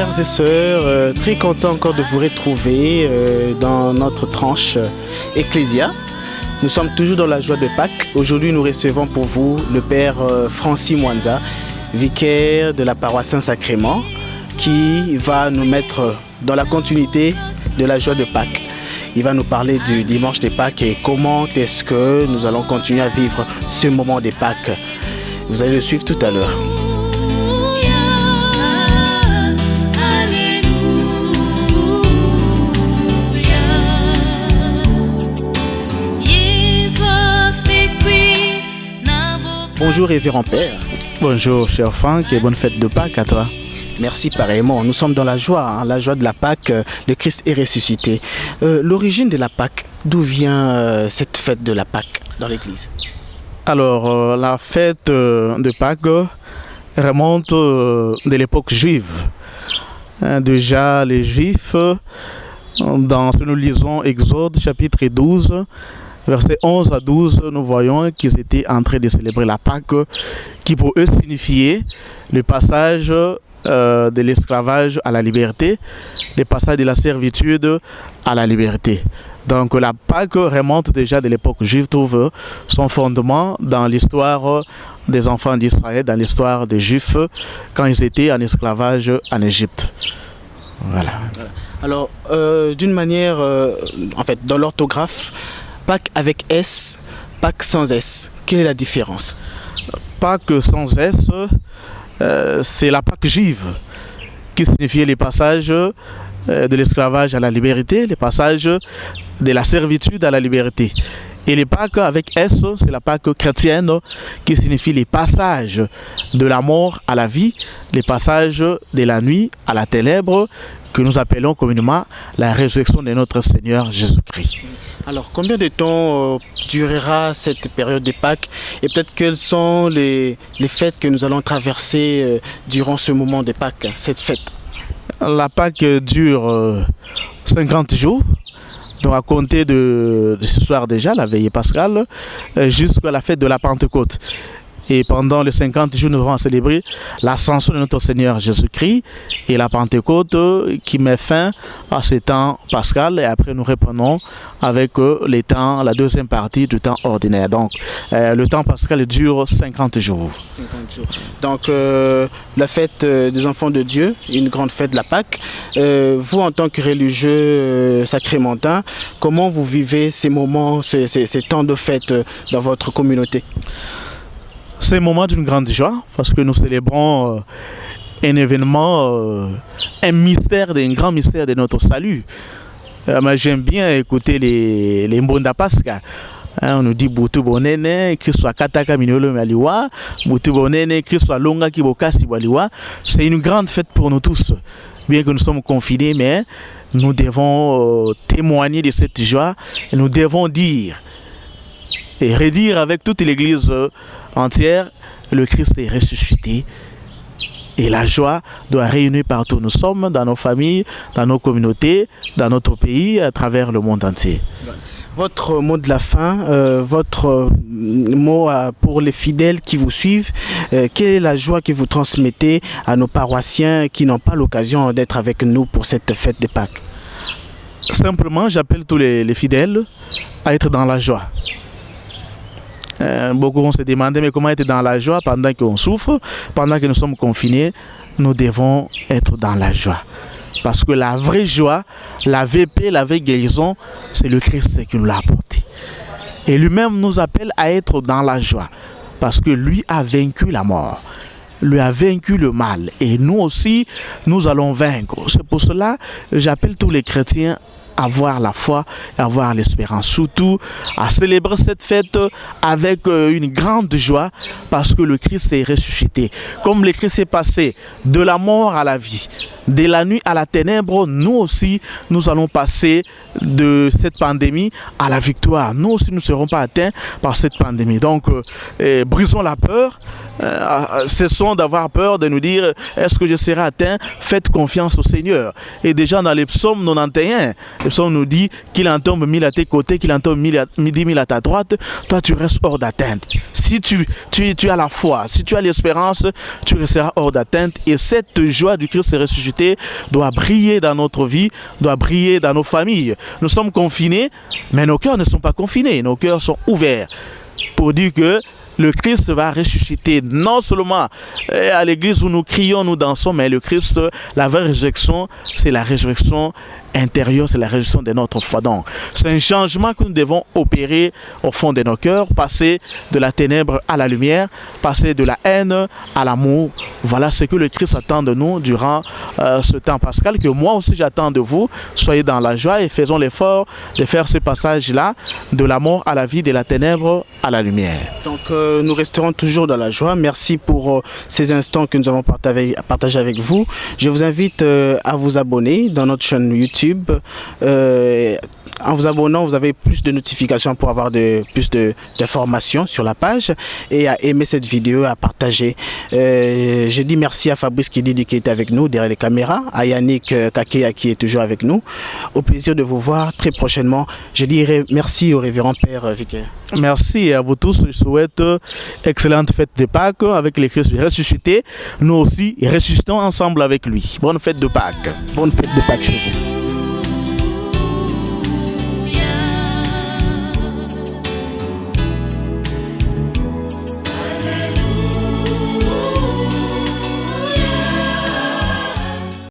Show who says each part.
Speaker 1: frères et sœurs, très content encore de vous retrouver dans notre tranche Ecclésia. Nous sommes toujours dans la joie de Pâques. Aujourd'hui, nous recevons pour vous le Père Francis Mwanza, vicaire de la paroisse Saint-Sacrement, qui va nous mettre dans la continuité de la joie de Pâques. Il va nous parler du dimanche de Pâques et comment est-ce que nous allons continuer à vivre ce moment de Pâques. Vous allez le suivre tout à l'heure. Bonjour révérend Père.
Speaker 2: Bonjour cher Franck et bonne fête de Pâques à toi.
Speaker 1: Merci pareillement. Nous sommes dans la joie de la Pâques. Le Christ est ressuscité. L'origine de la Pâques, d'où vient cette fête de la Pâques dans l'Église?
Speaker 2: Alors la fête de Pâques remonte de l'époque juive. Déjà les Juifs, si nous lisons Exode chapitre 12, versets 11 à 12, nous voyons qu'ils étaient en train de célébrer la Pâque, qui pour eux signifiait le passage de l'esclavage à la liberté, le passage de la servitude à la liberté. Donc la Pâque remonte déjà de l'époque juive, trouve son fondement dans l'histoire des enfants d'Israël, dans l'histoire des Juifs, quand ils étaient en esclavage en Égypte. Voilà.
Speaker 1: Alors, d'une manière, en fait, dans l'orthographe, Pâques avec S, Pâques sans S. Quelle est la différence?
Speaker 2: Pâques sans S, c'est la Pâque juive, qui signifiait le passage de l'esclavage à la liberté, le passage de la servitude à la liberté. Et les Pâques avec S, c'est la Pâque chrétienne, qui signifie les passages de la mort à la vie, les passages de la nuit à la ténèbre, que nous appelons communément la résurrection de notre Seigneur Jésus-Christ.
Speaker 1: Alors, combien de temps durera cette période de Pâques et peut-être quelles sont les fêtes que nous allons traverser durant ce moment de Pâques, cette fête?
Speaker 2: La Pâques dure 50 jours, donc à compter de ce soir déjà, la veillée pascale, jusqu'à la fête de la Pentecôte. Et pendant les 50 jours, nous allons célébrer l'ascension de notre Seigneur Jésus-Christ et la Pentecôte qui met fin à ce temps pascal. Et après, nous reprenons avec la deuxième partie du temps ordinaire. Donc, le temps pascal dure 50 jours.
Speaker 1: 50 jours. Donc, la fête des enfants de Dieu, une grande fête de la Pâque. Vous, en tant que religieux sacrémentin, comment vous vivez ces moments, ces temps de fête dans votre communauté?
Speaker 2: C'est un moment d'une grande joie parce que nous célébrons un événement, un grand mystère de notre salut. J'aime bien écouter les Mbonda Pasca. On nous dit Boutou Bonene, Christ soit Kataka Minolo Maliwa, Boutou Bonene, Christ soit Longa Kibokasi Waliwa. C'est une grande fête pour nous tous. Bien que nous sommes confinés, mais nous devons témoigner de cette joie et nous devons dire et redire avec toute l'Église entière, le Christ est ressuscité et la joie doit réunir partout où nous sommes, dans nos familles, dans nos communautés, dans notre pays, à travers le monde entier.
Speaker 1: Votre mot de la fin, votre mot pour les fidèles qui vous suivent, quelle est la joie que vous transmettez à nos paroissiens qui n'ont pas l'occasion d'être avec nous pour cette fête de Pâques?
Speaker 2: Simplement, j'appelle tous les fidèles à être dans la joie. Beaucoup vont se demander mais comment être dans la joie pendant qu'on souffre, pendant que nous sommes confinés. Nous devons être dans la joie. Parce que la vraie joie, la vraie paix, la vraie guérison, c'est le Christ qui nous l'a apporté. Et lui-même nous appelle à être dans la joie. Parce que lui a vaincu la mort. Lui a vaincu le mal. Et nous aussi, nous allons vaincre. C'est pour cela que j'appelle tous les chrétiens avoir la foi, avoir l'espérance, surtout à célébrer cette fête avec une grande joie parce que le Christ est ressuscité. Comme le Christ est passé de la mort à la vie, de la nuit à la ténèbre, nous aussi, nous allons passer de cette pandémie à la victoire. Nous aussi, nous ne serons pas atteints par cette pandémie. Donc, brisons la peur, cessons d'avoir peur de nous dire est-ce que je serai atteint? Faites confiance au Seigneur. Et déjà dans les psaumes 91, Le psaume nous dit qu'il en tombe 1000 à tes côtés, qu'il en tombe 10 000 à ta droite, toi tu restes hors d'atteinte. Si tu as la foi, si tu as l'espérance, tu resteras hors d'atteinte. Et cette joie du Christ ressuscité doit briller dans notre vie, doit briller dans nos familles. Nous sommes confinés, mais nos cœurs ne sont pas confinés, nos cœurs sont ouverts pour dire que le Christ va ressusciter non seulement à l'église où nous crions, nous dansons, mais le Christ, la vraie résurrection, c'est la résurrection intérieure, c'est la résurrection de notre foi. Donc, c'est un changement que nous devons opérer au fond de nos cœurs, passer de la ténèbre à la lumière, passer de la haine à l'amour. Voilà ce que le Christ attend de nous durant ce temps pascal, que moi aussi j'attends de vous. Soyez dans la joie et faisons l'effort de faire ce passage-là, de la mort à la vie, de la ténèbre à la lumière.
Speaker 1: Donc, nous resterons toujours dans la joie. Merci pour ces instants que nous avons partagés avec vous. Je vous invite à vous abonner dans notre chaîne YouTube. En vous abonnant, vous avez plus de notifications pour avoir plus d'informations sur la page et à aimer cette vidéo, à partager. Je dis merci à Fabrice Kididi qui est avec nous derrière les caméras, à Yannick Kakea qui est toujours avec nous. Au plaisir de vous voir très prochainement. Je dirai merci au révérend Père Vicaire.
Speaker 2: Merci à vous tous. Je souhaite excellente fête de Pâques avec les Christ ressuscités. Nous aussi ressuscitons ensemble avec lui. Bonne fête de Pâques.
Speaker 1: Bonne fête de Pâques chez vous.